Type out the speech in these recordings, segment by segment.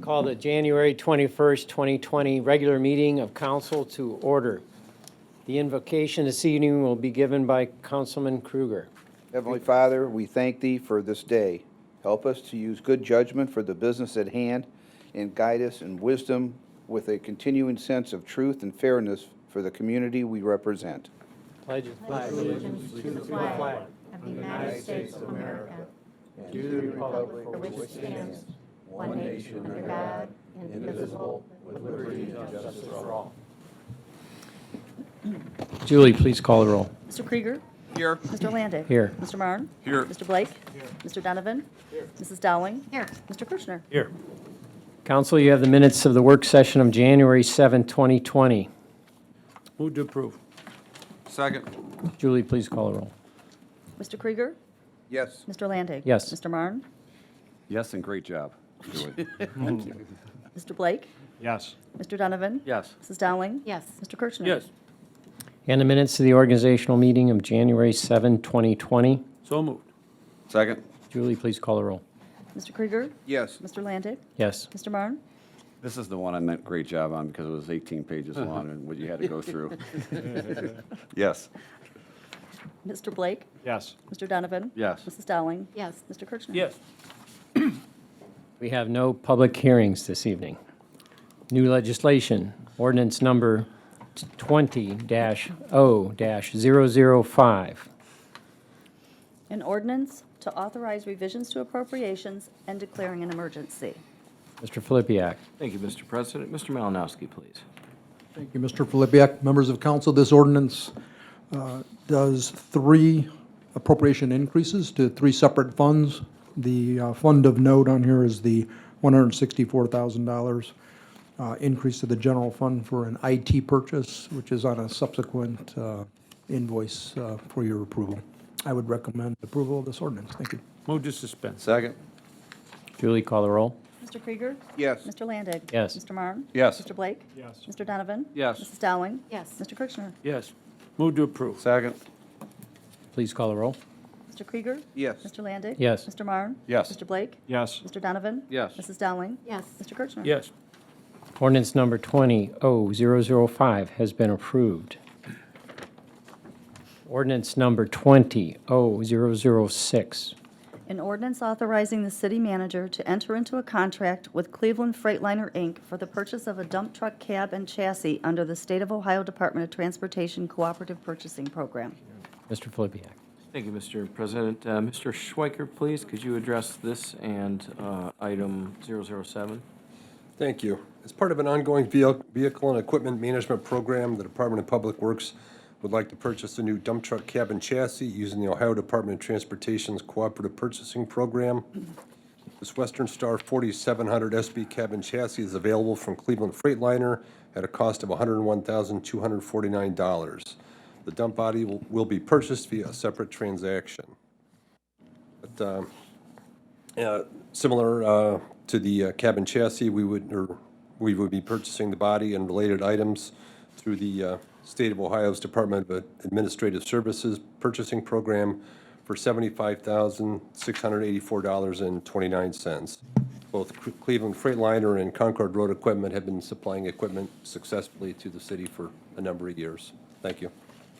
Call the January 21st, 2020 regular meeting of council to order. The invocation this evening will be given by Councilman Kruger. Heavenly Father, we thank Thee for this day. Help us to use good judgment for the business at hand and guide us in wisdom with a continuing sense of truth and fairness for the community we represent. Pledge allegiance to the flag of the United States of America and to the republic for which it stands, one nation under God, indivisible, with liberty and justice for all. Julie, please call the roll. Mr. Krieger? Here. Mr. Landig? Here. Mr. Marne? Here. Mr. Blake? Here. Mr. Donovan? Here. Mrs. Dowling? Here. Mr. Kirchner? Here. Council, you have the minutes of the work session of January 7, 2020. Move to approve. Second. Julie, please call the roll. Mr. Krieger? Yes. Mr. Landig? Yes. Mr. Marne? Yes, and great job, Julie. Thank you. Mr. Blake? Yes. Mr. Donovan? Yes. Mrs. Dowling? Yes. Mr. Kirchner? Yes. And the minutes of the organizational meeting of January 7, 2020. So moved. Second? Julie, please call the roll. Mr. Krieger? Yes. Mr. Landig? Yes. Mr. Marne? This is the one I meant great job on because it was 18 pages long and what you had to go through. Yes. Mr. Blake? Yes. Mr. Donovan? Yes. Mrs. Dowling? Yes. Mr. Kirchner? Yes. We have no public hearings this evening. New legislation, ordinance number 20-0-005. An ordinance to authorize revisions to appropriations and declaring an emergency. Mr. Filipiak. Thank you, Mr. President. Mr. Malinowski, please. Thank you, Mr. Filipiak. Members of council, this ordinance does three appropriation increases to three separate funds. The fund of note on here is the $164,000 increase to the general fund for an IT purchase, which is on a subsequent invoice for your approval. I would recommend approval of this ordinance. Thank you. Move to suspend. Second? Julie, call the roll. Mr. Krieger? Yes. Mr. Landig? Yes. Mr. Marne? Yes. Mr. Blake? Yes. Mr. Donovan? Yes. Mrs. Dowling? Yes. Mr. Kirchner? Yes. Move to approve. Second? Please call the roll. Mr. Krieger? Yes. Mr. Landig? Yes. Mr. Marne? Yes. Mr. Blake? Yes. Mr. Donovan? Yes. Mrs. Dowling? Yes. Mr. Kirchner? Yes. Ordinance number 20-005 has been approved. Ordinance number 20-006. An ordinance authorizing the city manager to enter into a contract with Cleveland Freightliner, Inc. for the purchase of a dump truck cab and chassis under the State of Ohio Department of Transportation Cooperative Purchasing Program. Mr. Filipiak. Thank you, Mr. President. Mr. Schweiker, please, could you address this and item 007? Thank you. As part of an ongoing vehicle and equipment management program, the Department of Public Works would like to purchase a new dump truck cab and chassis using the Ohio Department of Transportation's Cooperative Purchasing Program. This Western Star 4700 SB cab and chassis is available from Cleveland Freightliner at a cost of $101,249. The dump body will be purchased via a separate transaction. But, similar to the cab and chassis, we would be purchasing the body and related items through the State of Ohio's Department of Administrative Services Purchasing Program for $75,684.29. Both Cleveland Freightliner and Concord Road Equipment have been supplying equipment successfully to the city for a number of years. Thank you.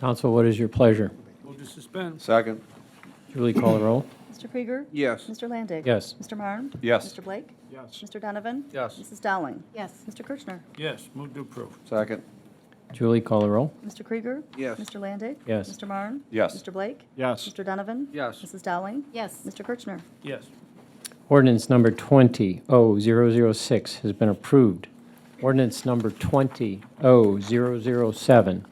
Council, what is your pleasure? Move to suspend. Second? Julie, call the roll. Mr. Krieger? Yes. Mr. Landig? Yes. Mr. Marne? Yes. Mr. Blake? Yes. Mr. Donovan? Yes. Mrs. Dowling? Yes. Mr. Kirchner? Yes. Move to approve. Second? Julie, call the roll. Mr. Krieger? Yes. Mr. Landig? Yes. Mr. Marne? Yes. Mr. Blake? Yes. Mr. Donovan? Yes. Mrs. Dowling? Yes. Mr. Kirchner? Yes. Ordinance number 20-006 has been approved. Ordinance number 20-007.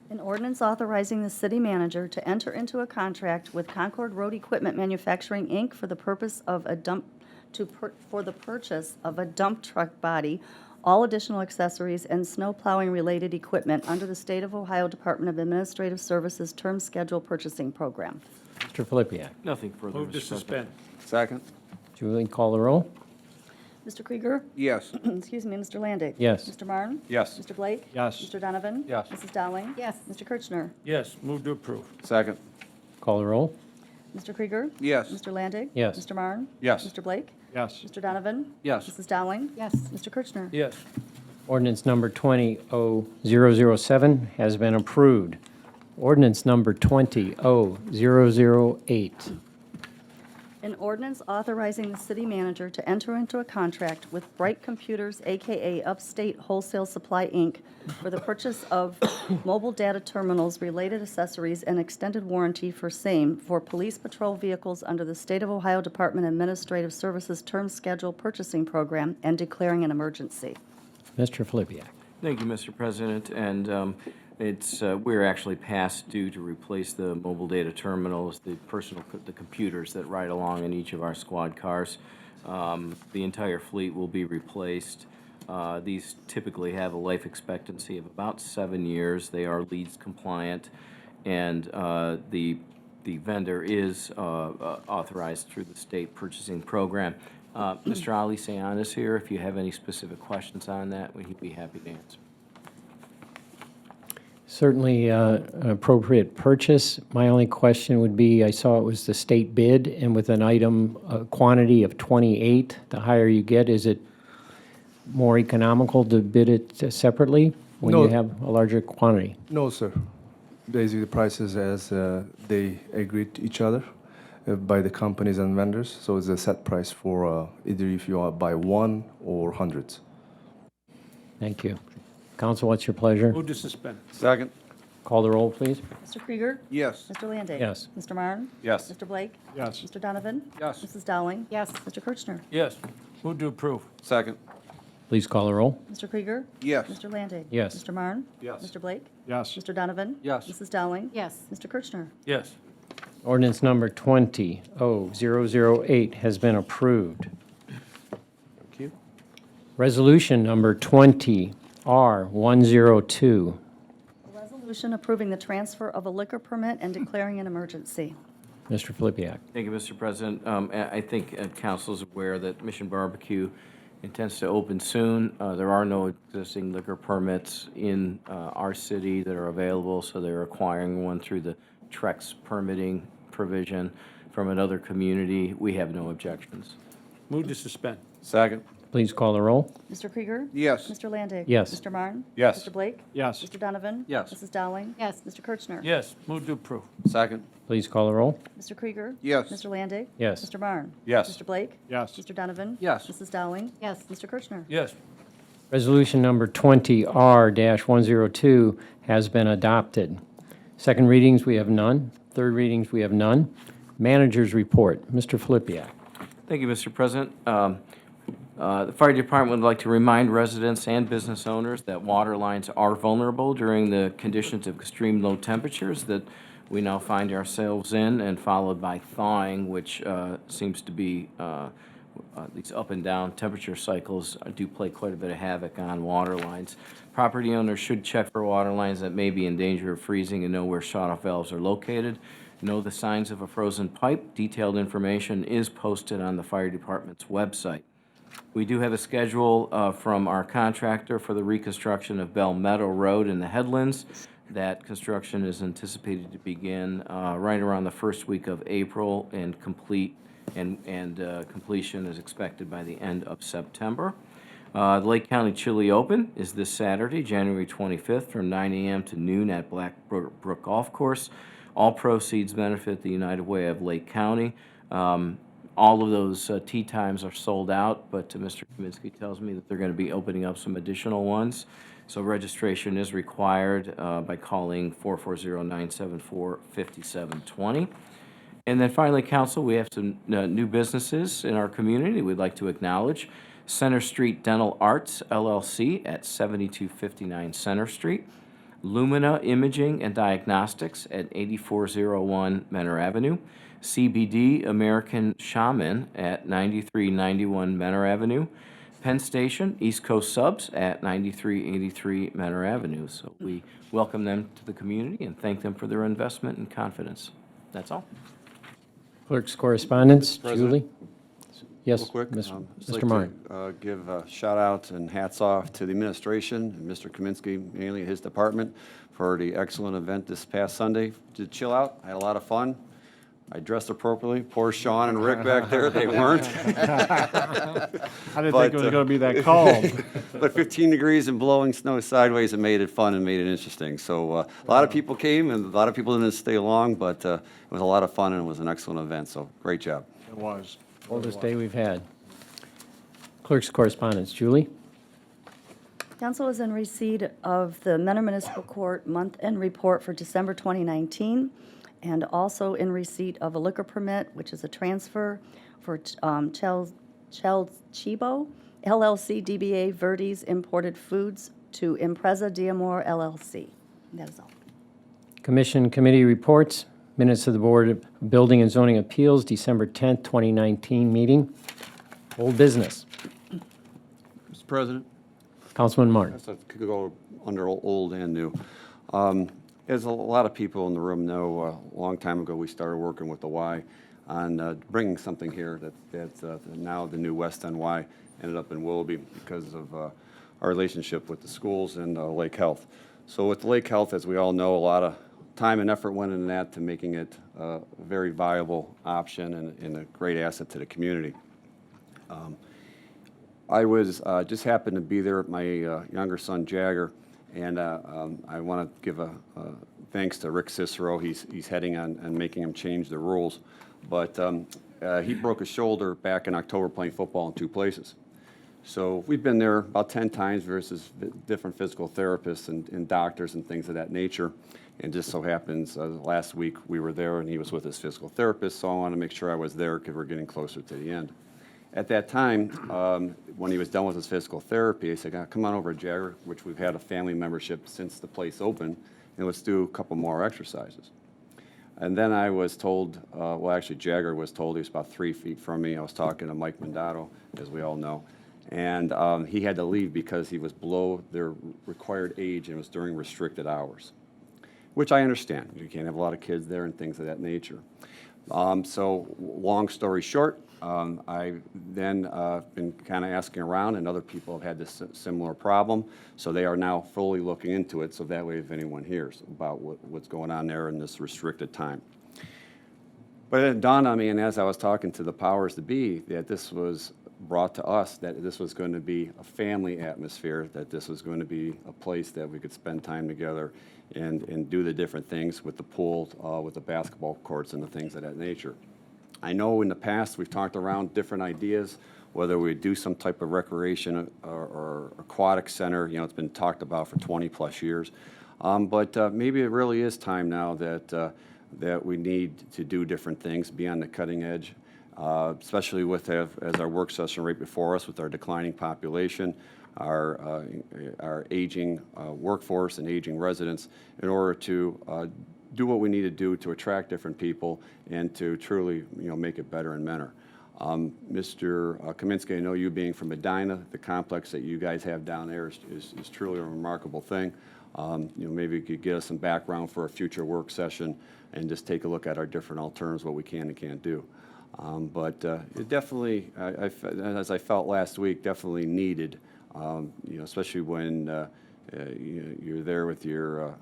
An ordinance authorizing the city manager to enter into a contract with Concord Road Equipment Manufacturing, Inc. for the purpose of for the purchase of a dump truck body, all additional accessories, and snow plowing related equipment under the State of Ohio Department of Administrative Services Term Schedule Purchasing Program. Mr. Filipiak. Nothing further, Move to Mr. President. suspend. Second? Julie, call the roll. Mr. Krieger? Yes. Excuse me, Mr. Landig? Yes. Mr. Marne? Yes. Mr. Blake? Yes. Mr. Donovan? Yes. Mrs. Dowling? Yes. Mr. Kirchner? Yes. Move to approve. Second? Call the roll. Mr. Krieger? Yes. Mr. Landig? Yes. Mr. Marne? Yes. Mr. Blake? Yes. Mr. Donovan? Yes. Mrs. Dowling? Yes. Mr. Kirchner? Yes. Ordinance number 20-007 has been approved. Ordinance number 20-008. An ordinance authorizing the city manager to enter into a contract with Bright Computers, a.k.a. Upstate Wholesale Supply, Inc., for the purchase of mobile data terminals, related accessories, and extended warranty for same for police patrol vehicles under the State of Ohio Department of Administrative Services Term Schedule Purchasing Program and declaring an emergency. Mr. Flippia. Thank you, Mr. President, and we're actually past due to replace the mobile data terminals, the computers that ride along in each of our squad cars. The entire fleet will be replaced. These typically have a life expectancy of about 7 years. They are LEEDS compliant, and the vendor is authorized through the state purchasing program. Mr. Ali Sayan is here. If you have any specific questions on that, he'd be happy to answer. Certainly an appropriate purchase. My only question would be, I saw it was the state bid, and with an item quantity of 28, the higher you get, is it more economical to bid it separately when you No. have a larger quantity? No, sir. Basically, the prices as they agreed to each other by the companies and vendors. So it's a set price for either if you want to buy one or hundreds. Thank you. Council, what's your pleasure? Move to suspend. Second. Call the roll, please. Mr. Krieger? Yes. Mr. Landig? Yes. Mr. Marne? Yes. Mr. Blake? Yes. Mr. Donovan? Yes. Mrs. Dowling? Yes. Mr. Kirchner? Yes. Move to approve. Second. Please call the roll. Mr. Krieger? Yes. Mr. Landig? Yes. Mr. Marne? Yes. Mr. Blake? Yes. Mr. Donovan? Yes. Mrs. Dowling? Yes. Mr. Kirchner? Yes. Ordinance number 20-008 has been approved. Thank you. Resolution number 20-R102. A resolution approving the transfer of a liquor permit and declaring an emergency. Mr. Flippia. Thank you, Mr. President. I think council is aware that Mission Barbecue intends to open soon. There are no existing liquor permits in our city that are available, so they're acquiring one through the Trex permitting provision from another community. We have no objections. Move to suspend. Second. Please call the roll. Mr. Krieger? Yes. Mr. Landig? Yes. Mr. Marne? Yes. Mr. Blake? Yes. Mr. Donovan? Yes. Mrs. Dowling? Yes. Mr. Kirchner? Yes. Move to approve. Second. Please call the roll. Mr. Krieger? Yes. Mr. Landig? Yes. Mr. Marne? Yes. Mr. Blake? Yes. Mr. Donovan? Yes. Mrs. Dowling? Yes. Mr. Kirchner? Yes. Resolution number 20-R-102 has been adopted. Second readings, we have none. Third readings, we have none. Manager's report. Mr. Flippia. Thank you, Mr. President. The fire department would like to remind residents and business owners that water lines are vulnerable during the conditions of extreme low temperatures that we now find ourselves in, and followed by thawing, which seems to be these up and down temperature cycles do play quite a bit of havoc on water lines. Property owners should check for water lines that may be in danger of freezing and know where shut-off valves are located. Know the signs of a frozen pipe. Detailed information is posted on the fire department's website. We do have a schedule from our contractor for the reconstruction of Belle Meadow Road in the Headlands. That construction is anticipated to begin right around the first week of April and completion is expected by the end of September. The Lake County Chili Open is this Saturday, January 25th, from 9 a.m. to noon at Black Brook Golf Course. All proceeds benefit the United Way of Lake County. All of those tee times are sold out, but Mr. Kaminsky tells me that they're going to be opening up some additional ones. So registration is required by calling 440-974-5720. And then finally, Council, we have some new businesses in our community we'd like to acknowledge. Center Street Dental Arts, LLC at 7259 Center Street. Lumina Imaging and Diagnostics at 8401 Menor Avenue. CBD American Shaman at 9391 Menor Avenue. Penn Station East Coast Subs at 9383 Menor Avenue. So we welcome them to the community and thank them for their investment and confidence. That's all. Clerk's correspondence. Mr. President. Julie? Yes, Real quick, Mr. just Mr. like Marne. to give a shout out and hats off to the administration and Mr. Kaminsky, mainly his department, for the excellent event this past Sunday to chill out. I had a lot of fun. I dressed appropriately. Poor Sean and Rick back there, they weren't. I didn't But, think it was going to be that cold. But 15 degrees and blowing snow sideways, it made it fun and made it interesting. So a lot of people came, and a lot of people didn't stay long, but it was a lot of fun, and it was an excellent event, so great job. It was. Coldest day we've had. Clerk's correspondence. Julie? Council is in receipt of the Mentor Municipal Court month-end report for December 2019, and also in receipt of a liquor permit, which is a transfer for Chibo LLC DBA Verdes Imported Foods to Impreza D'Amore LLC. That is all. Commission committee reports. Minutes of the Board of Building and Zoning Appeals, December 10th, 2019 meeting. Old business. Mr. President? Councilman Martin. Yes, that could go under old and new. As a lot of people in the room know, a long time ago, we started working with the Y on bringing something here that's now the new West End Y ended up in Willoughby because of our relationship with the schools and Lake Health. So with Lake Health, as we all know, a lot of time and effort went into that to making it a very viable option and a great asset to the community. I was just happened to be there with my younger son Jagger, and I want to give a thanks to Rick Cicero. He's heading on and making him change the rules, but he broke his shoulder back in October playing football in 2 places. So we've been there about 10 times versus different physical therapists and doctors and things of that nature. And just so happens last week we were there and he was with his physical therapist, so I wanted to make sure I was there because we're getting closer to the end. At that time, when he was done with his physical therapy, I said, come on over, Jagger, which we've had a family membership since the place opened, and let's do a couple more exercises. And then I was told, well, actually, Jagger was told he was about 3 feet from me. I was talking to Mike Meadow, as we all know, and he had to leave because he was below their required age and it was during restricted hours, which I understand. You can't have a lot of kids there and things of that nature. So long story short, I've then been kind of asking around, and other people have had this similar problem. So they are now fully looking into it, so that way if anyone hears about what's going on there in this restricted time. But it dawned on me, and as I was talking to the powers that be, that this was brought to us, that this was going to be a family atmosphere, that this was going to be a place that we could spend time together and do the different things with the pool, with the basketball courts and the things of that nature. I know in the past we've talked around different ideas, whether we do some type of recreation or aquatic center. You know, it's been talked about for 20+ years. But maybe it really is time now that we need to do different things, be on the cutting edge, especially with as our work session right before us with our declining population, our aging workforce and aging residents, in order to do what we need to do to attract different people and to truly, make it better in Mentor. Mr. Kaminsky, I know you being from Medina, the complex that you guys have down there is truly a remarkable thing. Maybe you could get us some background for a future work session and just take a look at our different alternatives, what we can and can't do. But it definitely, as I felt last week, definitely needed, especially when you're there with your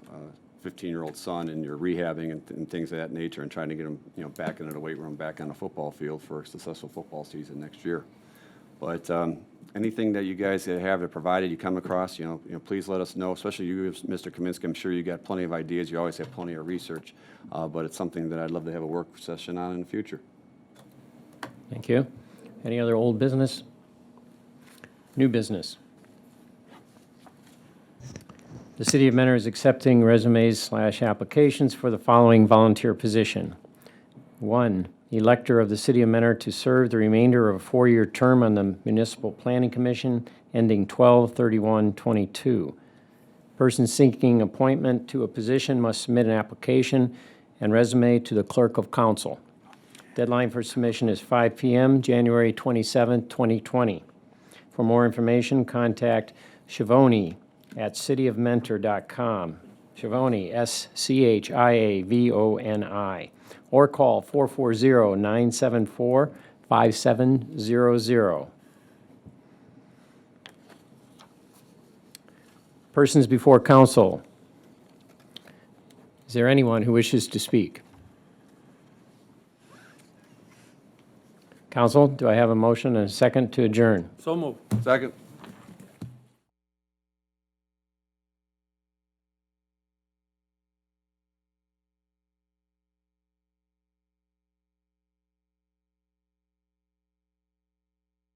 15-year-old son and you're rehabbing and things of that nature and trying to get him, back into the weight room, back on the football field for a successful football season next year. But anything that you guys have provided, you come across, please let us know, especially you, Mr. Kaminsky. I'm sure you got plenty of ideas. You always have plenty of research, but it's something that I'd love to have a work session on in the future. Thank you. Any other old business? New business? The City of Mentor is accepting resumes/applications for the following volunteer position. 1, elector of the City of Mentor to serve the remainder of a 4-year term on the Municipal Planning Commission ending 12/31/22. Person seeking appointment to a position must submit an application and resume to the Clerk of Council. Deadline for submission is 5 p.m., January 27, 2020. For more information, contact Schiavone at cityofmentor.com. Schiavone, S-C-H-I-A-V-O-N-I. Or call 440-974-5700. Persons before council. Is there anyone who wishes to speak? Council, do I have a motion and a second to adjourn? So moved. Second.